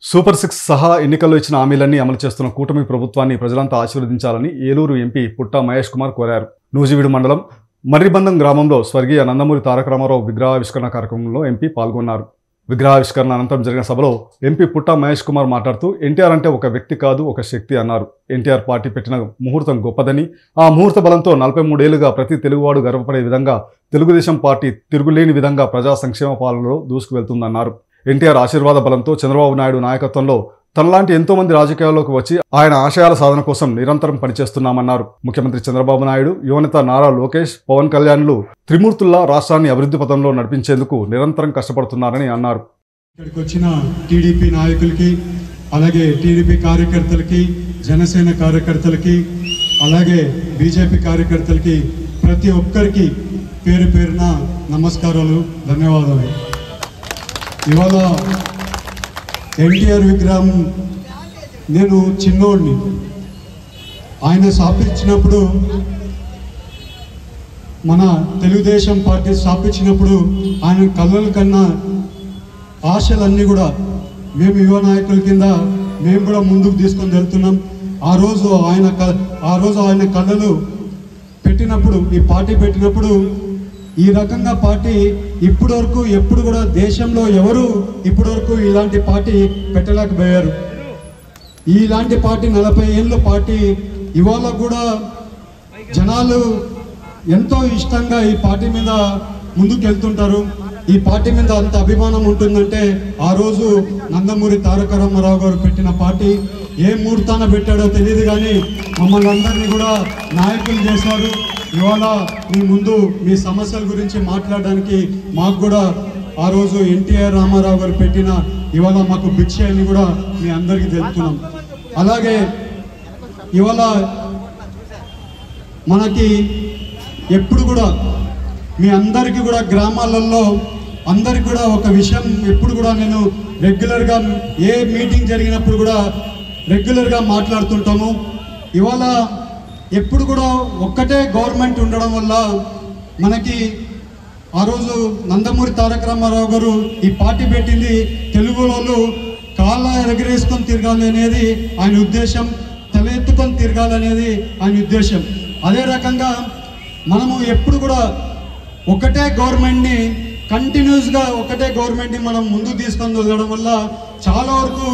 Super 6 సహా ఎన్నికల్లో ఇచ్చిన హామీలన్నీ అమలు చేస్తున్న కూటమి ప్రభుత్వాన్ని ప్రజలంతా ఆశీర్వదించాలని ఏలూరు ఎంపీ పుట్టా మహేష్ కుమార్ కోరారు. నూజివీడు మండలం మర్రిబంధం గ్రామంలో స్వర్గీయ నందమూరి తారక రామారావు విగ్రహావిష్కరణ కార్యక్రమంలో ఎంపీ పాల్గొన్నారు. విగ్రహావిష్కరణ అనంతరం జరిగిన సభలో ఎంపీ పుట్టా మహేష్ కుమార్ మాట్లాడుతూ ఎన్టీఆర్ అంటే ఒక వ్యక్తి కాదు, ఒక శక్తి అన్నారు. ఎన్టీఆర్ పార్టీ పెట్టిన ముహూర్తం గొప్పదని, ఆ ముహూర్త బలంతో 43 ఏళ్లుగా ప్రతి తెలుగువాడు గర్వపడే విధంగా తెలుగుదేశం పార్టీ తిరుగులేని విధంగా ప్రజా సంక్షేమ పాలనలో దూసుకువెళ్తుందన్నారు. ఎన్టీఆర్ ఆశీర్వాద బలంతో చంద్రబాబు నాయుడు నాయకత్వంలో తనలాంటి ఎంతో మంది రాజకీయాల్లోకి వచ్చి ఆయన ఆశయాల సాధన కోసం నిరంతరం పనిచేస్తున్నామన్నారు. ముఖ్యమంత్రి చంద్రబాబు నాయుడు, యువనేత నారా లోకేష్, పవన్ కళ్యాణ్లు త్రిమూర్తుల్లా రాష్ట్రాన్ని అభివృద్ధి పథంలో నడిపించేందుకు నిరంతరం కష్టపడుతున్నారని అన్నారు. ఇక్కడికి వచ్చిన టీడీపీ నాయకులకి, అలాగే టీడీపీ కార్యకర్తలకి, జనసేన కార్యకర్తలకి, అలాగే బీజేపీ కార్యకర్తలకి ప్రతి ఒక్కరికి పేరు పేరున నమస్కారాలు, ధన్యవాదాలు. ఇవాళ ఎన్టీఆర్ విగ్రహం నేను చిన్నోడిని ఆయన స్థాపించినప్పుడు, మన తెలుగుదేశం పార్టీ స్థాపించినప్పుడు ఆయన కళ్ళల కన్నా ఆశలన్నీ కూడా మేము యువ నాయకుల కింద మేము కూడా ముందుకు తీసుకొని వెళ్తున్నాం. ఆ రోజు ఆయన కళ్ళలు పెట్టినప్పుడు, ఈ పార్టీ పెట్టినప్పుడు ఈ రకంగా పార్టీ ఇప్పటి వరకు ఎప్పుడు కూడా దేశంలో ఎవరు ఇప్పటి వరకు ఇలాంటి పార్టీ పెట్టలేకపోయారు. ఇలాంటి పార్టీ 40 ఏళ్ళ పార్టీ ఇవాళ కూడా జనాలు ఎంతో ఇష్టంగా ఈ పార్టీ మీద ముందుకు వెళ్తుంటారు. ఈ పార్టీ మీద అంత అభిమానం ఉంటుందంటే ఆ రోజు నందమూరి తారక రామారావు గారు పెట్టిన పార్టీ ఏ ముహూర్తాన పెట్టాడో తెలియదు, కానీ మమ్మల్ని అందరినీ కూడా నాయకులు చేశారు. ఇవాళ మీ ముందు మీ సమస్యల గురించి మాట్లాడడానికి మాకు కూడా ఆ రోజు ఎన్టీఆర్ రామారావు గారు పెట్టిన ఇవాళ మాకు భిక్ష అని కూడా మీ అందరికీ తెలుపుతున్నాం. అలాగే ఇవాళ మనకి ఎప్పుడు కూడా మీ అందరికీ కూడా గ్రామాలలో అందరికి కూడా ఒక విషయం ఎప్పుడు కూడా నేను రెగ్యులర్గా ఏ మీటింగ్ జరిగినప్పుడు కూడా రెగ్యులర్గా మాట్లాడుతుంటాము. ఇవాళ ఎప్పుడు కూడా ఒక్కటే గవర్నమెంట్ ఉండడం వల్ల మనకి ఆ రోజు నందమూరి తారక రామారావు గారు ఈ పార్టీ పెట్టింది తెలుగు వాళ్ళు కాళ్ళ ఎగరేసుకొని తిరగాలి అనేది ఆయన ఉద్దేశం, తల ఎత్తుకొని తిరగాలనేది ఆయన ఉద్దేశం. అదే రకంగా మనము ఎప్పుడు కూడా ఒకటే గవర్నమెంట్ని కంటిన్యూస్గా ఒకటే గవర్నమెంట్ని మనం ముందుకు తీసుకొని వెళ్ళడం వల్ల చాలా వరకు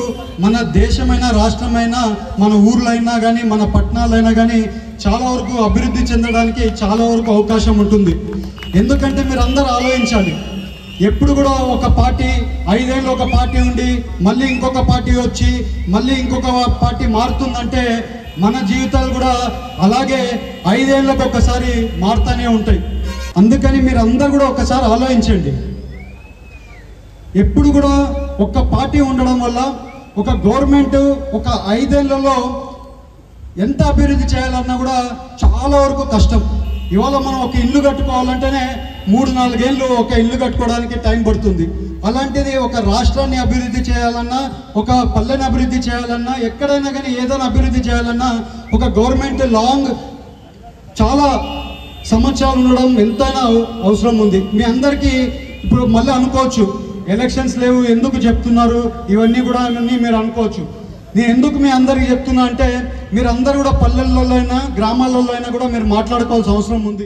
మన దేశమైనా, రాష్ట్రమైనా, మన ఊర్లైనా కానీ, మన పట్టణాలైనా కానీ చాలా వరకు అభివృద్ధి చెందడానికి చాలా వరకు అవకాశం ఉంటుంది. ఎందుకంటే మీరు అందరూ ఆలోచించాలి, ఎప్పుడు కూడా ఒక పార్టీ 5 ఏళ్ళు ఒక పార్టీ ఉండి మళ్ళీ ఇంకొక పార్టీ వచ్చి మళ్ళీ ఇంకొక పార్టీ మారుతుందంటే మన జీవితాలు కూడా అలాగే 5 ఏళ్ళకు ఒకసారి మారుతూనే ఉంటాయి. అందుకని మీరు అందరూ కూడా ఒకసారి ఆలోచించండి. ఎప్పుడు కూడా ఒక పార్టీ ఉండడం వల్ల ఒక గవర్నమెంట్ ఒక 5 ఏళ్లలో ఎంత అభివృద్ధి చేయాలన్నా కూడా చాలా వరకు కష్టం. ఇవాళ మనం ఒక ఇల్లు కట్టుకోవాలంటేనే 3-4 ఏళ్ళు ఒక ఇల్లు కట్టుకోవడానికి టైం పడుతుంది. అలాంటిది ఒక రాష్ట్రాన్ని అభివృద్ధి చేయాలన్నా, ఒక పల్లెని అభివృద్ధి చేయాలన్నా, ఎక్కడైనా కానీ ఏదైనా అభివృద్ధి చేయాలన్నా ఒక గవర్నమెంట్ చాలా సంవత్సరాలు ఉండడం ఎంతైనా అవసరం ఉంది. మీ అందరికీ ఇప్పుడు మళ్ళీ అనుకోవచ్చు, ఎలక్షన్స్ లేవు ఎందుకు చెప్తున్నారు ఇవన్నీ కూడా అన్నీ మీరు అనుకోవచ్చు. నేను ఎందుకు మీ అందరికీ చెప్తున్నా అంటే మీరు అందరూ కూడా పల్లెల్లో అయినా గ్రామాలలో అయినా కూడా మీరు మాట్లాడుకోవాల్సిన అవసరం ఉంది.